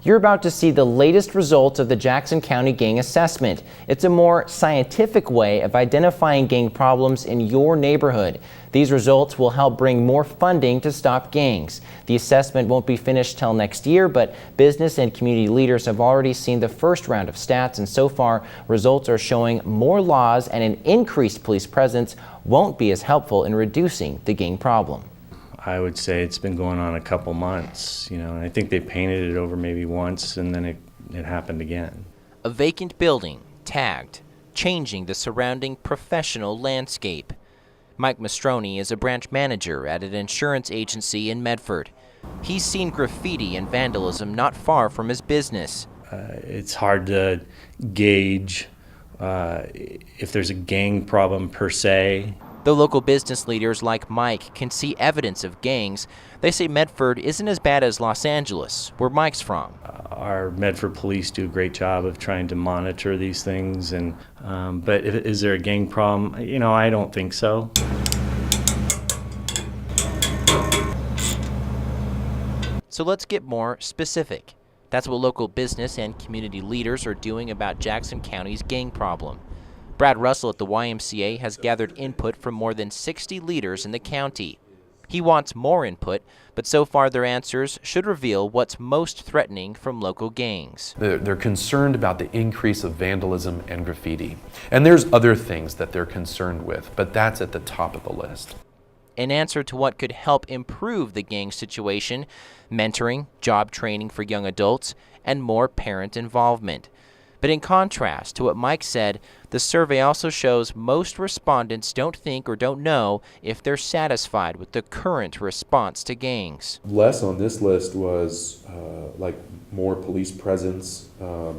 You're about to see the latest results of the Jackson County Gang Assessment. It's a more scientific way of identifying gang problems in your neighborhood. These results will help bring more funding to stop gangs. The assessment won't be finished till next year, but business and community leaders have already seen the first round of stats, and so far results are showing more laws and an increased police presence won't be as helpful in reducing the gang problem. I would say it's been going on a couple months, and I think they painted it over maybe once and then it happened again. A vacant building, tagged, changing the surrounding professional landscape. Mike Mastroni is a branch manager at an insurance agency in Medford. He's seen graffiti and vandalism not far from his business. It's hard to gauge if there's a gang problem per se. Though local business leaders like Mike can see evidence of gangs, they say Medford isn't as bad as Los Angeles, where Mike's from. Our Medford police do a great job of trying to monitor these things, but is there a gang problem? I don't think so. So let's get more specific. That's what local business and community leaders are doing about Jackson County's gang problem. Brad Russell at the YMCA has gathered input from more than 60 leaders in the county. He wants more input, but so far their answers should reveal what's most threatening from local gangs. They're concerned about the increase of vandalism and graffiti. And there's other things that they're concerned with, but that's at the top of the list. In answer to what could help improve the gang situation, mentoring, job training for young adults, and more parent involvement. But in contrast to what Mike said, the survey also shows most respondents don't think or don't know if they're satisfied with the current response to gangs. Less on this list was like more police presence,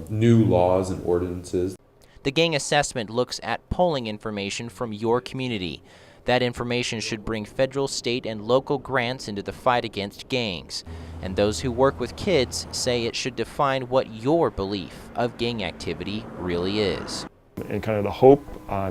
new laws and ordinances. The gang assessment looks at polling information from your community. That information should bring federal, state, and local grants into the fight against gangs. And those who work with kids say it should define what your belief of gang activity really is. And kind of the hope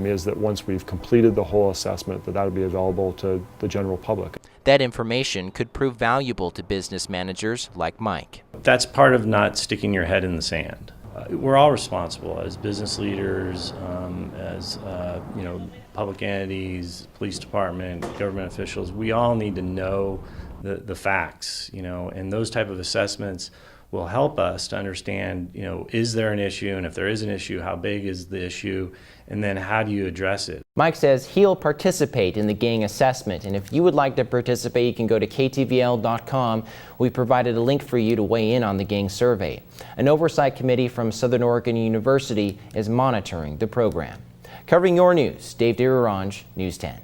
is that once we've completed the whole assessment, that will be available to the general public. That information could prove valuable to business managers like Mike. That's part of not sticking your head in the sand. We're all responsible as business leaders, as public entities, police department, government officials. We all need to know the facts, and those type of assessments will help us to understand, is there an issue, and if there is an issue, how big is the issue, and then how do you address it? Mike says he'll participate in the gang assessment, and if you would like to participate, you can go to ktvl.com. We provided a link for you to weigh in on the gang survey. An oversight committee from Southern Oregon University is monitoring the program. Covering your news, Dave DeRorange, News 10.